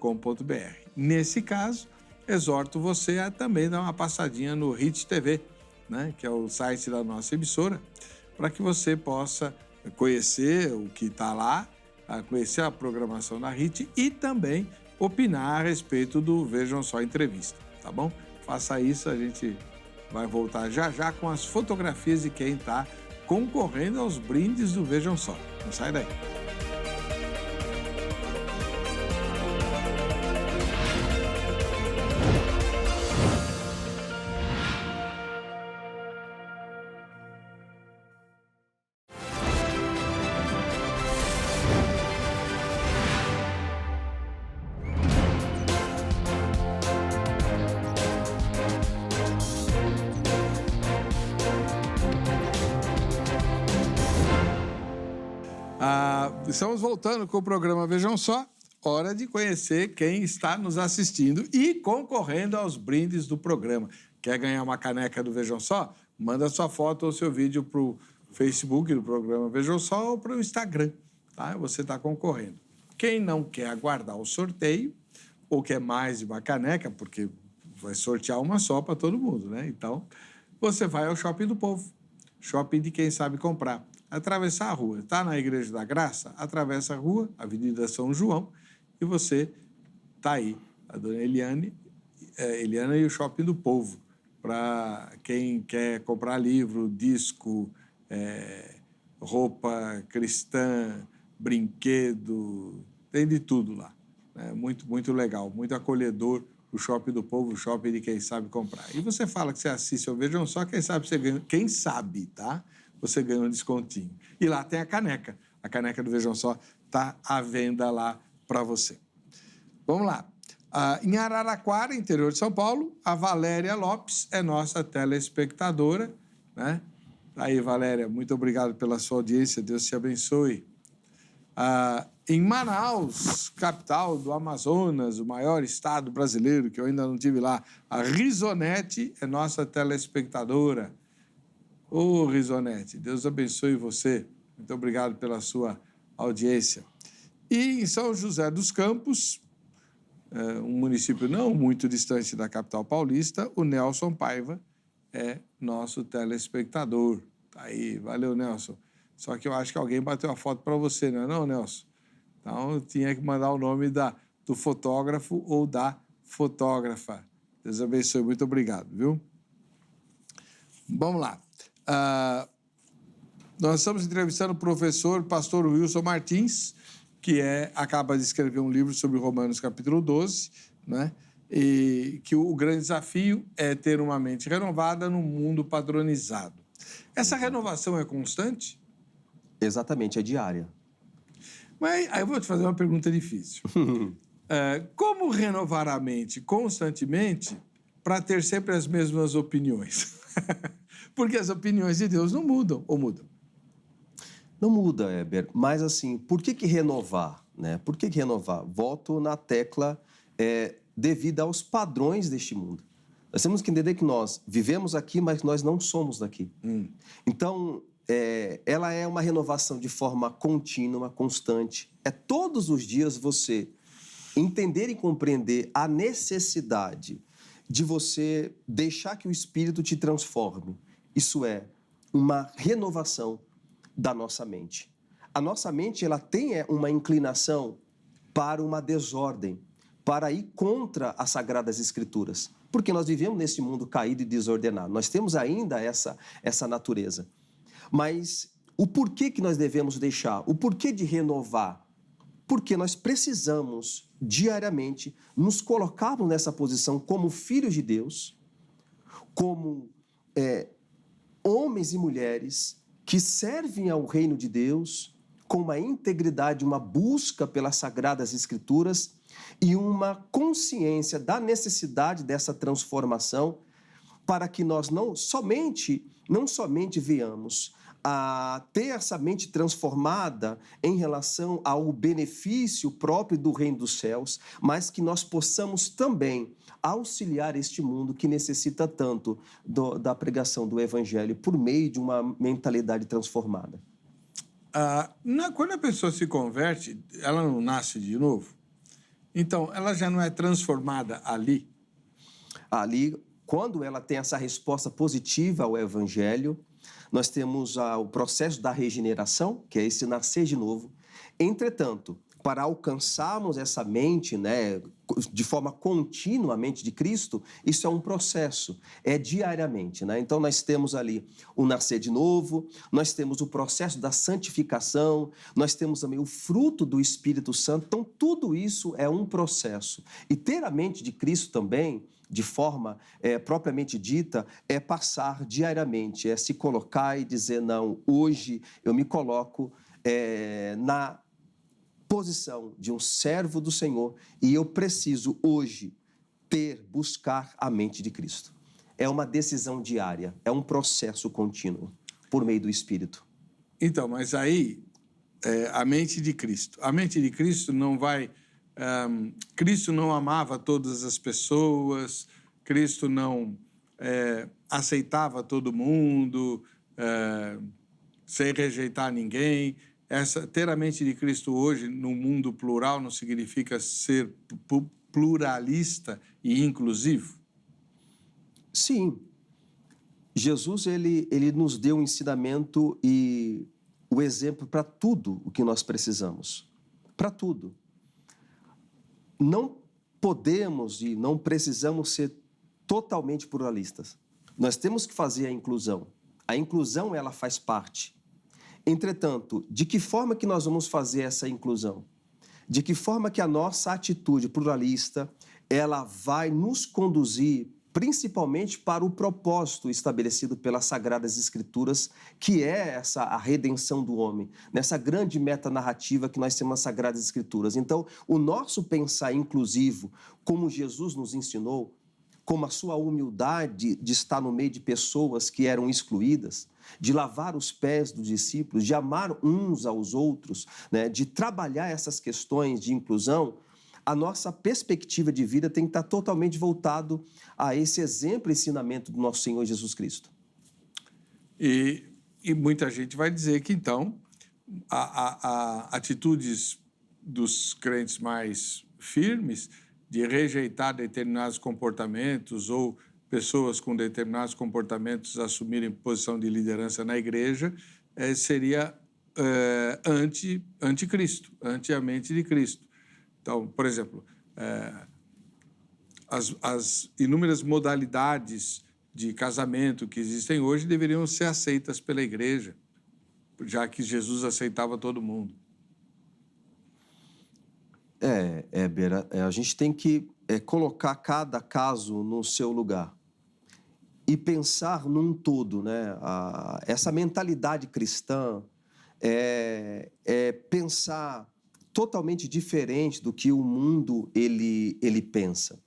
Nesse caso, exorto você a também dar uma passadinha no HIT TV, né, que é o site da nossa emissora, para que você possa conhecer o que está lá, conhecer a programação da HIT e também opinar a respeito do Vejam Só Entrevista, tá bom? Faça isso, a gente vai voltar já com as fotografias de quem está concorrendo aos brindes do Vejam Só. Não sai daí. Estamos voltando com o programa Vejam Só. Hora de conhecer quem está nos assistindo e concorrendo aos brindes do programa. Quer ganhar uma caneca do Vejam Só? Manda sua foto ou seu vídeo para o Facebook do programa Vejam Só ou para o Instagram, tá? Você está concorrendo. Quem não quer aguardar o sorteio ou quer mais de uma caneca, porque vai sortear uma só para todo mundo, né? Então, você vai ao Shopping do Povo, shopping de quem sabe comprar. Atravessar a rua. Está na Igreja da Graça? Atravessa a rua, Avenida São João, e você está aí. A dona Eliana e o Shopping do Povo. Para quem quer comprar livro, disco, roupa cristã, brinquedo, tem de tudo lá. Muito, muito legal, muito acolhedor o Shopping do Povo, o shopping de quem sabe comprar. E você fala que você assiste ao Vejam Só, quem sabe você ganha, quem sabe, tá? Você ganha um descontinho. E lá tem a caneca. A caneca do Vejam Só está à venda lá para você. Vamos lá. Em Araraquara, interior de São Paulo, a Valéria Lopes é nossa telespectadora, né? Aí, Valéria, muito obrigado pela sua audiência. Deus te abençoe. Em Manaus, capital do Amazonas, o maior estado brasileiro, que eu ainda não tive lá, a Risonete é nossa telespectadora. Ô, Risonete, Deus abençoe você. Muito obrigado pela sua audiência. E em São José dos Campos, um município não muito distante da capital paulista, o Nelson Paiva é nosso telespectador. Tá aí, valeu, Nelson. Só que eu acho que alguém bateu a foto para você, não é não, Nelson? Então, eu tinha que mandar o nome do fotógrafo ou da fotógrafa. Deus abençoe, muito obrigado, viu? Vamos lá. Nós estamos entrevistando o professor pastor Wilson Martins, que acaba de escrever um livro sobre Romanos capítulo 12, né? E que o grande desafio é ter uma mente renovada num mundo padronizado. Essa renovação é constante? Exatamente, é diária. Mas aí eu vou te fazer uma pergunta difícil. Como renovar a mente constantemente para ter sempre as mesmas opiniões? Porque as opiniões de Deus não mudam, ou mudam? Não muda, Heber. Mas, assim, por que renovar? Né? Por que renovar? Volto na tecla devido aos padrões deste mundo. Nós temos que entender que nós vivemos aqui, mas nós não somos daqui. Então, ela é uma renovação de forma contínua, constante. É todos os dias você entender e compreender a necessidade de você deixar que o Espírito te transforme. Isso é uma renovação da nossa mente. A nossa mente ela tem uma inclinação para uma desordem, para ir contra as Sagradas Escrituras, porque nós vivemos nesse mundo caído e desordenado. Nós temos ainda essa natureza. Mas o porquê que nós devemos deixar? O porquê de renovar? Porque nós precisamos, diariamente, nos colocarmos nessa posição como filhos de Deus, como homens e mulheres que servem ao reino de Deus com uma integridade, uma busca pelas Sagradas Escrituras e uma consciência da necessidade dessa transformação, para que nós não somente venhamos a ter essa mente transformada em relação ao benefício próprio do reino dos céus, mas que nós possamos também auxiliar este mundo que necessita tanto da pregação do evangelho por meio de uma mentalidade transformada. Quando a pessoa se converte, ela não nasce de novo? Então, ela já não é transformada ali? Ali, quando ela tem essa resposta positiva ao evangelho, nós temos o processo da regeneração, que é esse nascer de novo. Entretanto, para alcançarmos essa mente, né, de forma contínua, a mente de Cristo, isso é um processo, é diariamente, né? Então, nós temos ali o nascer de novo, nós temos o processo da santificação, nós temos também o fruto do Espírito Santo. Então, tudo isso é um processo. E ter a mente de Cristo também, de forma propriamente dita, é passar diariamente, é se colocar e dizer, não, hoje eu me coloco na posição de um servo do Senhor e eu preciso hoje buscar a mente de Cristo. É uma decisão diária, é um processo contínuo, por meio do Espírito. Então, mas aí, a mente de Cristo. A mente de Cristo não vai... Cristo não amava todas as pessoas, Cristo não aceitava todo mundo, sem rejeitar ninguém. Ter a mente de Cristo hoje, no mundo plural, não significa ser pluralista e inclusivo? Sim. Jesus, ele nos deu um ensinamento e o exemplo para tudo o que nós precisamos. Para tudo. Não podemos e não precisamos ser totalmente pluralistas. Nós temos que fazer a inclusão. A inclusão, ela faz parte. Entretanto, de que forma que nós vamos fazer essa inclusão? De que forma que a nossa atitude pluralista, ela vai nos conduzir principalmente para o propósito estabelecido pelas Sagradas Escrituras, que é a redenção do homem, nessa grande metanarrativa que nós temos nas Sagradas Escrituras. Então, o nosso pensar inclusivo, como Jesus nos ensinou, como a sua humildade de estar no meio de pessoas que eram excluídas, de lavar os pés dos discípulos, de amar uns aos outros, né, de trabalhar essas questões de inclusão, a nossa perspectiva de vida tem que estar totalmente voltado a esse exemplo e ensinamento do nosso Senhor Jesus Cristo. E muita gente vai dizer que, então, atitudes dos crentes mais firmes de rejeitar determinados comportamentos ou pessoas com determinados comportamentos assumirem posição de liderança na igreja, seria anticristo, anti a mente de Cristo. Então, por exemplo, as inúmeras modalidades de casamento que existem hoje deveriam ser aceitas pela igreja, já que Jesus aceitava todo mundo. Bera, a gente tem que colocar cada caso no seu lugar e pensar num todo, né? Essa mentalidade cristã é pensar totalmente diferente do que o mundo ele pensa.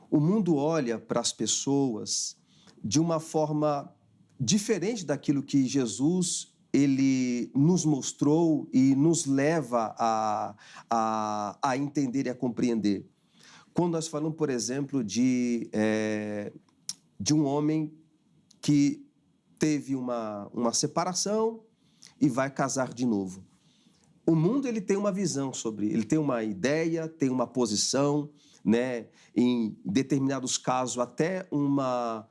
O mundo olha para as pessoas de uma forma diferente daquilo que Jesus ele nos mostrou e nos leva a entender e a compreender. Quando nós falamos, por exemplo, de um homem que teve uma separação e vai casar de novo. O mundo ele tem uma visão ele tem uma ideia, tem uma posição, né? Em determinados casos até uma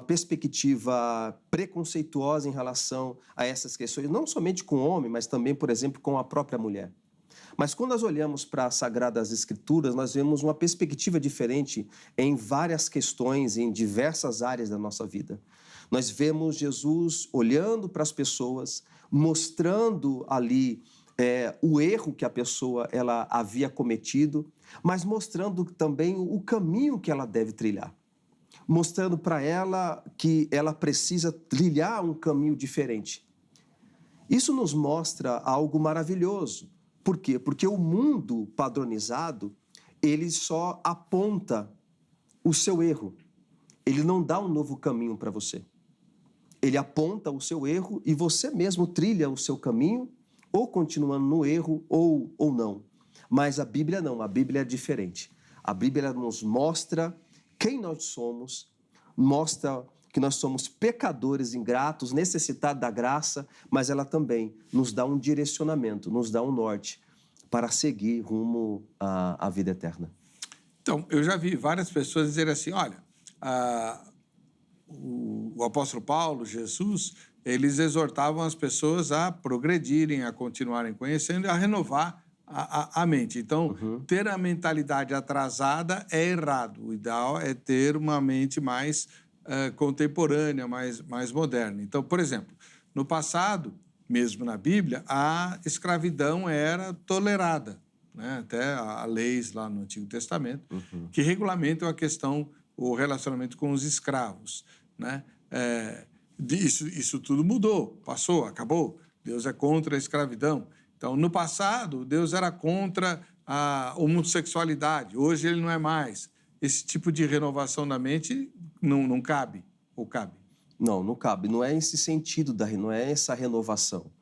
perspectiva preconceituosa em relação a essas questões, não somente com o homem, mas também, por exemplo, com a própria mulher. Mas quando nós olhamos para as Sagradas Escrituras, nós vemos uma perspectiva diferente em várias questões, em diversas áreas da nossa vida. Nós vemos Jesus olhando para as pessoas, mostrando ali o erro que a pessoa ela havia cometido, mas mostrando também o caminho que ela deve trilhar. mostrando para ela que ela precisa trilhar um caminho diferente. Isso nos mostra algo maravilhoso. Por quê? Porque o mundo padronizado, ele só aponta o seu erro. Ele não dá um novo caminho para você. Ele aponta o seu erro e você mesmo trilha o seu caminho, ou continuando no erro, ou não. Mas a Bíblia não, a Bíblia é diferente. A Bíblia nos mostra quem nós somos, mostra que nós somos pecadores, ingratos, necessitados da graça, mas ela também nos dá um direcionamento, nos dá um norte para seguir rumo à vida eterna. Então, eu já vi várias pessoas dizerem assim, olha, o apóstolo Paulo, Jesus, eles exortavam as pessoas a progredirem, a continuarem conhecendo e a renovar a mente. Então, ter a mentalidade atrasada é errado. O ideal é ter uma mente mais contemporânea, mais moderna. Então, por exemplo, no passado, mesmo na Bíblia, a escravidão era tolerada, né? Até há leis lá no Antigo Testamento que regulamentam a questão, o relacionamento com os escravos, né? Isso tudo mudou, passou, acabou. Deus é contra a escravidão. Então, no passado, Deus era contra a homossexualidade. Hoje ele não é mais. Esse tipo de renovação da mente não cabe, ou cabe? Não cabe. Não é esse sentido, não é essa renovação.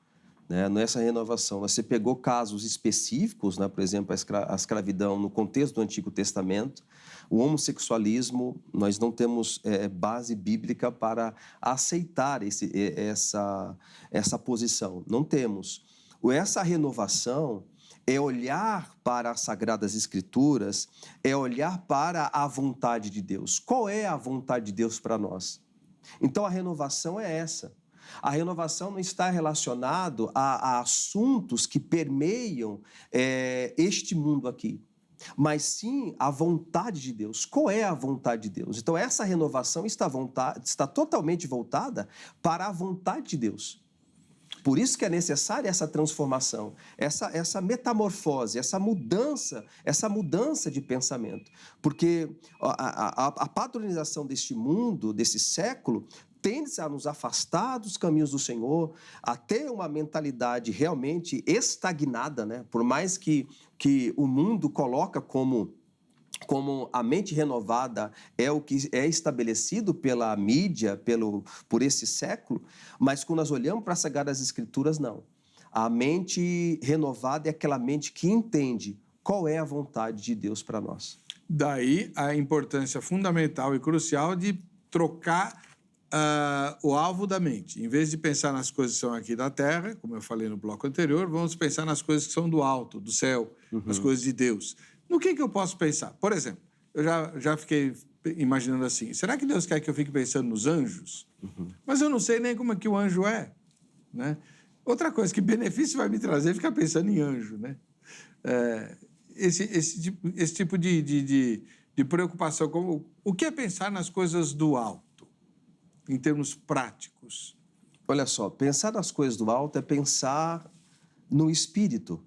Né? Não é essa renovação. Você pegou casos específicos, né? Por exemplo, a escravidão no contexto do Antigo Testamento, o homossexualismo, nós não temos base bíblica para aceitar essa posição. Não temos. Essa renovação é olhar para as Sagradas Escrituras, é olhar para a vontade de Deus. Qual é a vontade de Deus para nós? Então, a renovação é essa. A renovação não está relacionada a assuntos que permeiam este mundo aqui, mas sim a vontade de Deus. Qual é a vontade de Deus? Então, essa renovação está totalmente voltada para a vontade de Deus. Por isso que é necessária essa transformação, essa metamorfose, essa mudança de pensamento. Porque a padronização deste mundo, desse século, tende a nos afastar dos caminhos do Senhor, a ter uma mentalidade realmente estagnada, né? Por mais que o mundo coloca como a mente renovada é o que é estabelecido pela mídia, por esse século, mas quando nós olhamos para as Sagradas Escrituras, não. A mente renovada é aquela mente que entende qual é a vontade de Deus para nós. Daí a importância fundamental e crucial de trocar o alvo da mente. Em vez de pensar nas coisas que são aqui da terra, como eu falei no bloco anterior, vamos pensar nas coisas que são do alto, do céu, as coisas de Deus. No que eu posso pensar? Por exemplo, eu já fiquei imaginando assim, será que Deus quer que eu fique pensando nos anjos? Mas eu não sei nem como é que o anjo é, né? Outra coisa, que benefício vai me trazer ficar pensando em anjo, né? Esse tipo de preocupação, como o que é pensar nas coisas do alto, em termos práticos? Olha só, pensar nas coisas do alto é pensar no Espírito.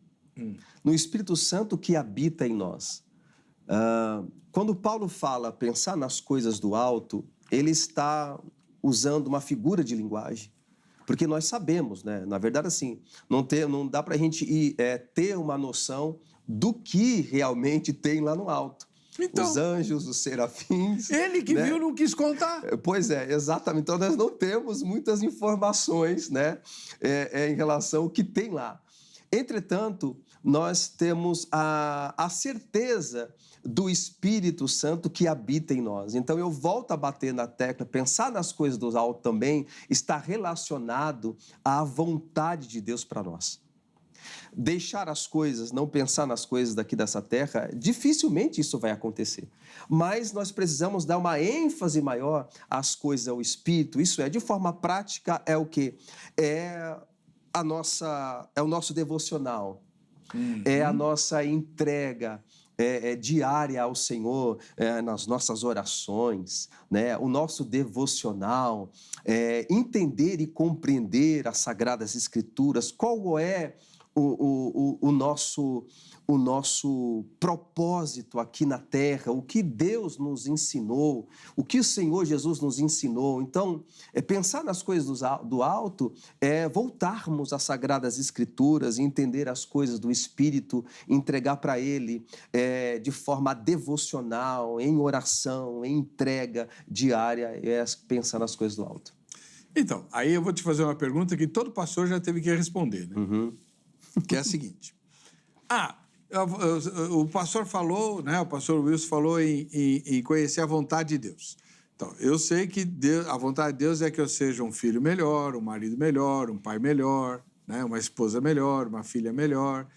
No Espírito Santo que habita em nós. Quando Paulo fala pensar nas coisas do alto, ele está usando uma figura de linguagem, porque nós sabemos, né? Na verdade, assim, não dá para a gente ter uma noção do que realmente tem lá no alto. Então, os anjos, os serafins... Ele que, né, viu não quis contar. Pois é, exatamente. Então, nós não temos muitas informações, né, em relação ao que tem lá. Entretanto, nós temos a certeza do Espírito Santo que habita em nós. Então, eu volto a bater na tecla, pensar nas coisas do alto também está relacionado à vontade de Deus para nós. Deixar as coisas, não pensar nas coisas daqui dessa terra, dificilmente isso vai acontecer. Mas nós precisamos dar uma ênfase maior às coisas ao Espírito. Isso de forma prática, é o quê? É o nosso devocional, é a nossa entrega diária ao Senhor, nas nossas orações, né? O nosso devocional, entender e compreender as Sagradas Escrituras, qual é o nosso propósito aqui na terra, o que Deus nos ensinou, o que o Senhor Jesus nos ensinou. Então, pensar nas coisas do alto é voltarmos às Sagradas Escrituras, entender as coisas do Espírito, entregar para Ele de forma devocional, em oração, em entrega diária, é pensar nas coisas do alto. Então, aí eu vou te fazer uma pergunta que todo pastor já teve que responder, né? Que é a seguinte. O pastor falou, né? O pastor Wilson falou em conhecer a vontade de Deus. Então, eu sei que a vontade de Deus é que eu seja um filho melhor, um marido melhor, um pai melhor, né? Uma esposa melhor, uma filha melhor,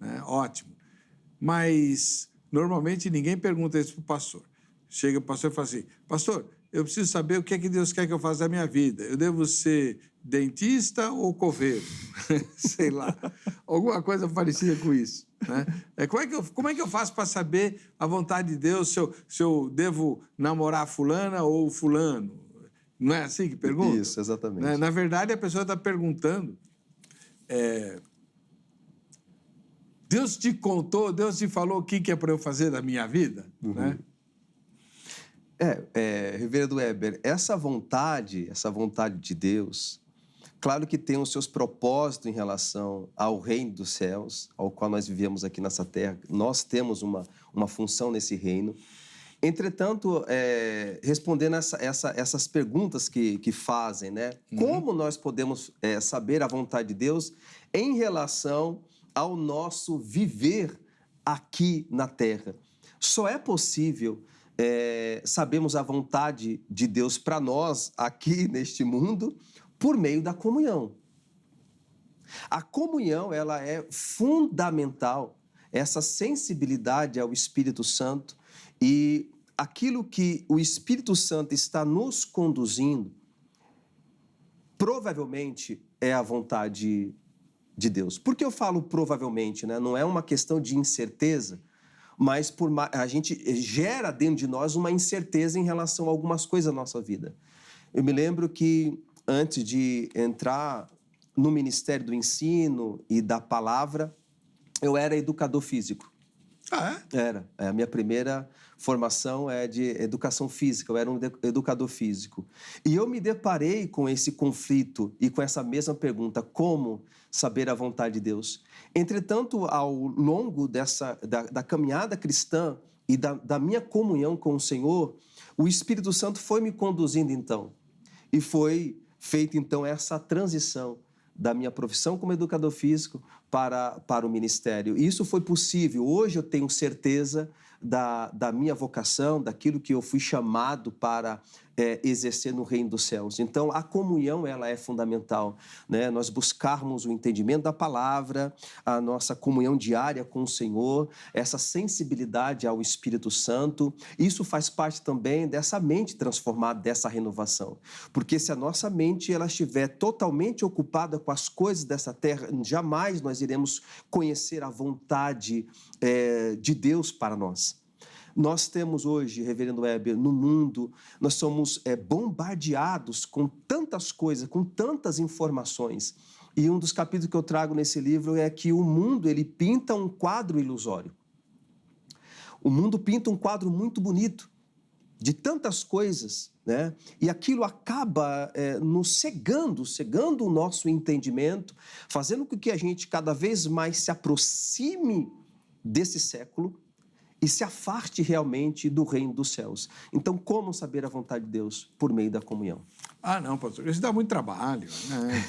né? Ótimo. Mas, normalmente, ninguém pergunta isso para o pastor. Chega o pastor e fala assim, pastor, eu preciso saber o que é que Deus quer que eu faça da minha vida. Eu devo ser dentista ou coveiro? Sei lá. Alguma coisa parecida com isso, né? Como é que eu faço para saber a vontade de Deus, se eu devo namorar fulana ou fulano? Não é assim que pergunta? Isso, exatamente. Né? Na verdade, a pessoa está perguntando... Deus te contou, Deus te falou o que é para eu fazer da minha vida, né? Reverendo Weber, essa vontade de Deus, claro que tem os seus propósitos em relação ao reino dos céus, ao qual nós vivemos aqui nessa terra. Nós temos uma função nesse reino. Entretanto, respondendo essas perguntas que fazem, né? Como nós podemos saber a vontade de Deus em relação ao nosso viver aqui na terra? Só é possível sabermos a vontade de Deus para nós aqui neste mundo por meio da comunhão. A comunhão, ela é fundamental, essa sensibilidade ao Espírito Santo e aquilo que o Espírito Santo está nos conduzindo, provavelmente é a vontade de Deus. Por que eu falo provavelmente, né? Não é uma questão de incerteza, mas a gente gera dentro de nós uma incerteza em relação a algumas coisas da nossa vida. Eu me lembro que antes de entrar no Ministério do Ensino e da Palavra, eu era educador físico. Ah, é? Era. A minha primeira formação é de educação física, eu era um educador físico. E eu me deparei com esse conflito e com essa mesma pergunta, como saber a vontade de Deus? Entretanto, ao longo da caminhada cristã e da minha comunhão com o Senhor, o Espírito Santo foi me conduzindo então. E foi feita então essa transição da minha profissão como educador físico para o ministério. E isso foi possível. Hoje eu tenho certeza da minha vocação, daquilo que eu fui chamado para exercer no reino dos céus. Então, a comunhão, ela é fundamental, né? Nós buscarmos o entendimento da palavra, a nossa comunhão diária com o Senhor, essa sensibilidade ao Espírito Santo. Isso faz parte também dessa mente transformada, dessa renovação. Porque se a nossa mente ela estiver totalmente ocupada com as coisas dessa terra, jamais nós iremos conhecer a vontade de Deus para nós. Nós temos hoje, Reverendo Weber, no mundo, nós somos bombardeados com tantas coisas, com tantas informações. E um dos capítulos que eu trago nesse livro é que o mundo ele pinta um quadro ilusório. O mundo pinta um quadro muito bonito, de tantas coisas, né? E aquilo acaba nos cegando o nosso entendimento, fazendo com que a gente cada vez mais se aproxime desse século e se afaste realmente do reino dos céus. Então, como saber a vontade de Deus? Por meio da comunhão. Ah, não, pastor, isso dá muito trabalho, né?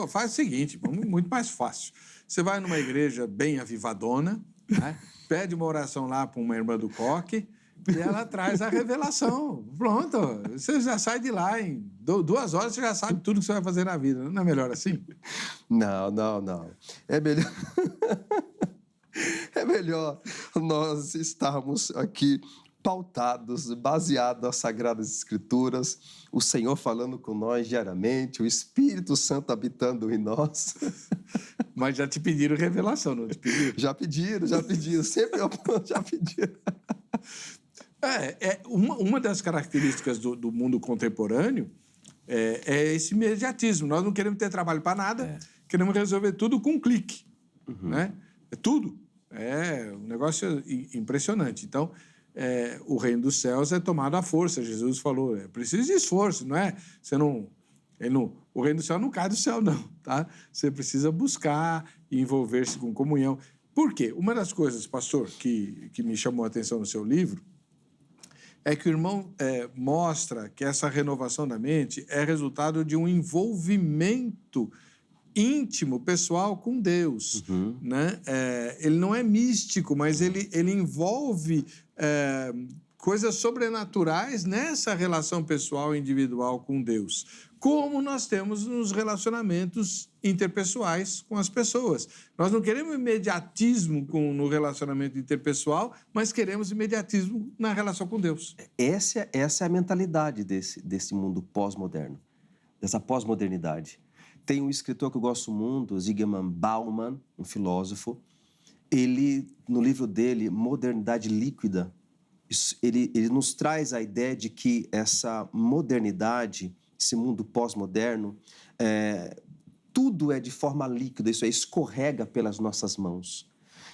Faz o seguinte, muito mais fácil. Você vai numa igreja bem avivadona, né? Pede uma oração lá para uma irmã do coque e ela traz a revelação. Pronto, você já sai de lá em 2 horas, você já sabe tudo que você vai fazer na vida. Não é melhor assim? Não. É melhor... É melhor nós estarmos aqui pautados, baseados nas Sagradas Escrituras, o Senhor falando com nós diariamente, o Espírito Santo habitando em nós. Mas já te pediram revelação, não te pediram? Já pediram, sempre já pediram. Uma das características do mundo contemporâneo é esse imediatismo. Nós não queremos ter trabalho para nada, queremos resolver tudo com um clique. né? É tudo. É um negócio impressionante. Então, o reino dos céus é tomado à força. Jesus falou, precisa de esforço, não é? O reino do céu não cai do céu, não, tá? Você precisa buscar e envolver-se com comunhão. Por quê? Uma das coisas, pastor, que me chamou a atenção no seu livro é que o irmão mostra que essa renovação da mente é resultado de um envolvimento íntimo, pessoal, com Deus. Né? Ele não é místico, mas ele envolve coisas sobrenaturais nessa relação pessoal e individual com Deus, como nós temos nos relacionamentos interpessoais com as pessoas. Nós não queremos imediatismo no relacionamento interpessoal, mas queremos imediatismo na relação com Deus. Essa é a mentalidade desse mundo pós-moderno, dessa pós-modernidade. Tem um escritor que eu gosto muito, Zygmunt Bauman, um filósofo. Ele, no livro dele, Modernidade Líquida, ele nos traz a ideia de que essa modernidade, esse mundo pós-moderno, tudo é de forma líquida, isso escorrega pelas nossas mãos.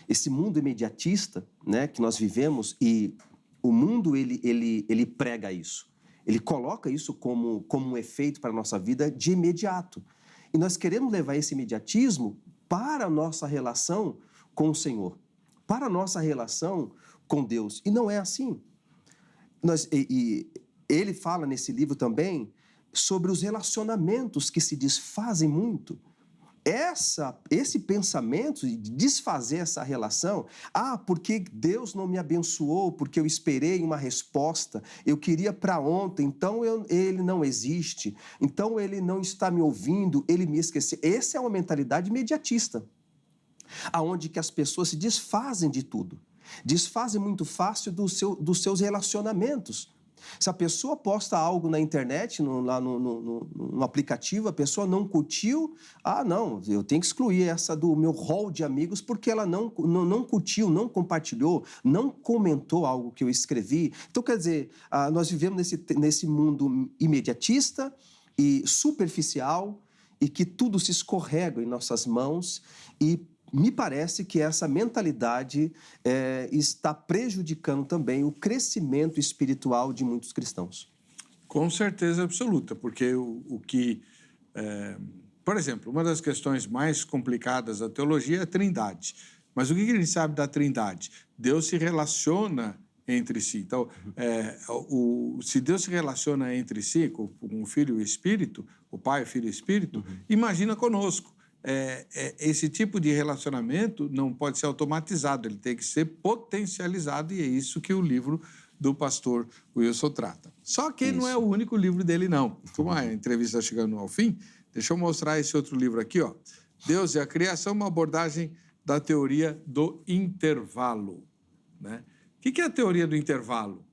Esse mundo imediatista, né, que nós vivemos, e o mundo ele prega isso. Ele coloca isso como um efeito para a nossa vida de imediato. E nós queremos levar esse imediatismo para a nossa relação com o Senhor, para a nossa relação com Deus. E não é assim. Ele fala nesse livro também sobre os relacionamentos que se desfazem muito. Esse pensamento de desfazer essa relação, porque Deus não me abençoou, porque eu esperei uma resposta, eu queria para ontem, então ele não existe, então ele não está me ouvindo, ele me esqueceu. Essa é uma mentalidade imediatista, aonde que as pessoas se desfazem de tudo, desfazem muito fácil dos seus relacionamentos. Se a pessoa posta algo na internet, lá no aplicativo, a pessoa não curtiu, não, eu tenho que excluir essa do meu hall de amigos porque ela não curtiu, não compartilhou, não comentou algo que eu escrevi. Então, quer dizer, nós vivemos nesse mundo imediatista e superficial e que tudo se escorrega em nossas mãos e me parece que essa mentalidade está prejudicando também o crescimento espiritual de muitos cristãos. Com certeza absoluta, porque por exemplo, uma das questões mais complicadas da teologia é a Trindade. Mas o que a gente sabe da Trindade? Deus se relaciona entre si. Então, se Deus se relaciona entre si, com o Filho e o Espírito, o Pai, o Filho e o Espírito, imagina conosco. Esse tipo de relacionamento não pode ser automatizado, ele tem que ser potencializado, e é isso que o livro do pastor Wilson trata. Só que não é o único livro dele, não. Como a entrevista está chegando ao fim, deixa eu mostrar esse outro livro aqui, ó. Deus e a Criação, uma abordagem da teoria do intervalo. Né? O que é a teoria do intervalo?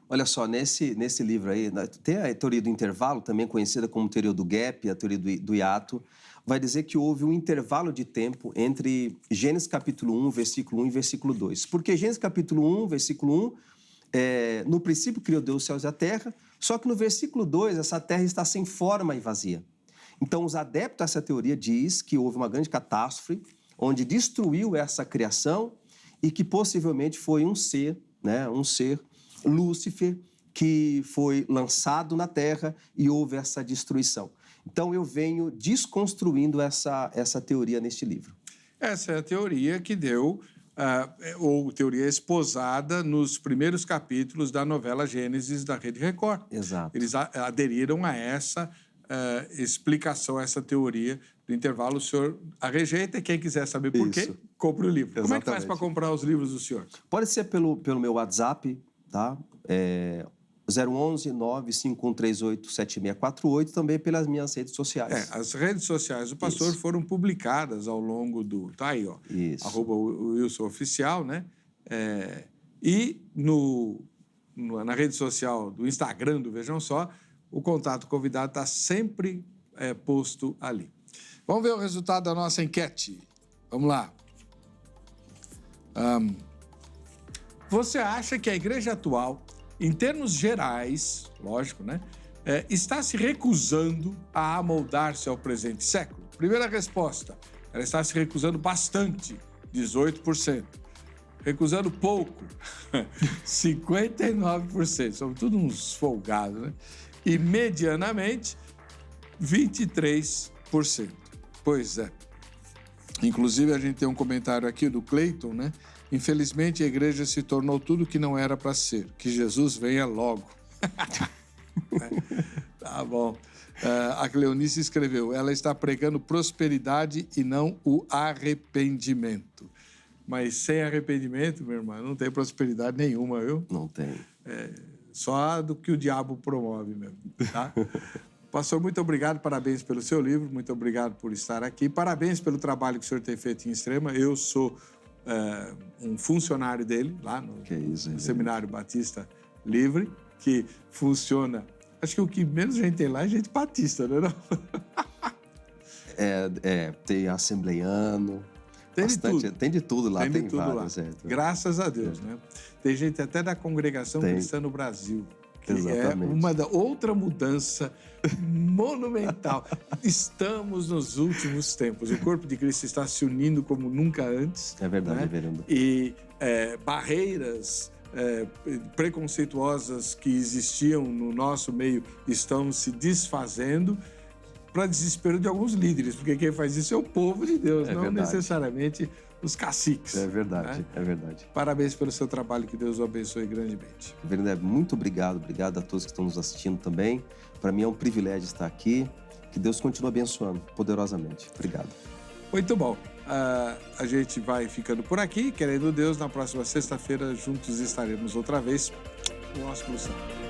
Olha só, nesse livro aí, tem a teoria do intervalo, também conhecida como teoria do gap, a teoria do hiato, vai dizer que houve um intervalo de tempo entre Gênesis capítulo 1, versículo 1 e versículo 2. Porque Gênesis capítulo 1, versículo 1, no princípio criou Deus os céus e a terra, só que no versículo 2 essa terra está sem forma e vazia. Então os adeptos dessa teoria diz que houve uma grande catástrofe, onde destruiu essa criação e que possivelmente foi um ser, Lúcifer, que foi lançado na terra e houve essa destruição. Então, eu venho desconstruindo essa teoria neste livro. Essa é a teoria que deu, ou teoria esposada nos primeiros capítulos da novela Gênesis da Rede Record. Exato. Eles aderiram a essa explicação, a essa teoria do intervalo. O senhor a rejeita, e quem quiser saber por quê, compre o livro. Exatamente. Como é que faz para comprar os livros do senhor? Pode ser pelo meu WhatsApp, tá? 011-95138-7648, também pelas minhas redes sociais. As redes sociais do pastor foram publicadas ao longo do... Tá aí, ó. Isso. @WilsonOficial, né? E na rede social do Instagram do Vejam Só, o contato convidado está sempre posto ali. Vamos ver o resultado da nossa enquete. Vamos lá. Você acha que a igreja atual, em termos gerais, lógico, né, está se recusando a amoldar-se ao presente século? Primeira resposta, Ela está se recusando bastante, 18%. Recusando pouco, 59%. Somos todos uns folgados, né? E, medianamente, 23%. Pois é. Inclusive, a gente tem um comentário aqui do Cleiton, né? Infelizmente, a igreja se tornou tudo que não era para ser. Que Jesus venha logo. Tá bom. A Cleonice escreveu, ela está pregando prosperidade e não o arrependimento. Mas sem arrependimento, meu irmão, não tem prosperidade nenhuma, viu? Não tem. Só do que o diabo promove mesmo, tá? Pastor, muito obrigado, parabéns pelo seu livro, muito obrigado por estar aqui, parabéns pelo trabalho que o senhor tem feito em Extrema. Eu sou um funcionário dele, lá no Seminário Batista Livre, que funciona... Acho que o que menos gente tem lá é gente batista, não é? Tem assembleiano... Tem de tudo lá, tem vários. Graças a Deus, né? Tem gente até da Congregação Cristã no Brasil, que exatamente. É outra mudança monumental. Estamos nos últimos tempos. O corpo de Cristo está se unindo como nunca antes. É verdade, né? reverendo. E barreiras preconceituosas que existiam no nosso meio estão se desfazendo, para desespero de alguns líderes, porque quem faz isso é o povo de Deus, não necessariamente os caciques. É verdade, né? É verdade. Parabéns pelo seu trabalho, que Deus o abençoe grandemente. Vereador, muito obrigado a todos que estão nos assistindo também. Para mim é um privilégio estar aqui, que Deus continue abençoando poderosamente. Obrigado. Muito bom. A gente vai ficando por aqui, querendo Deus, na próxima sexta-feira juntos estaremos outra vez. Um ótimo sábado.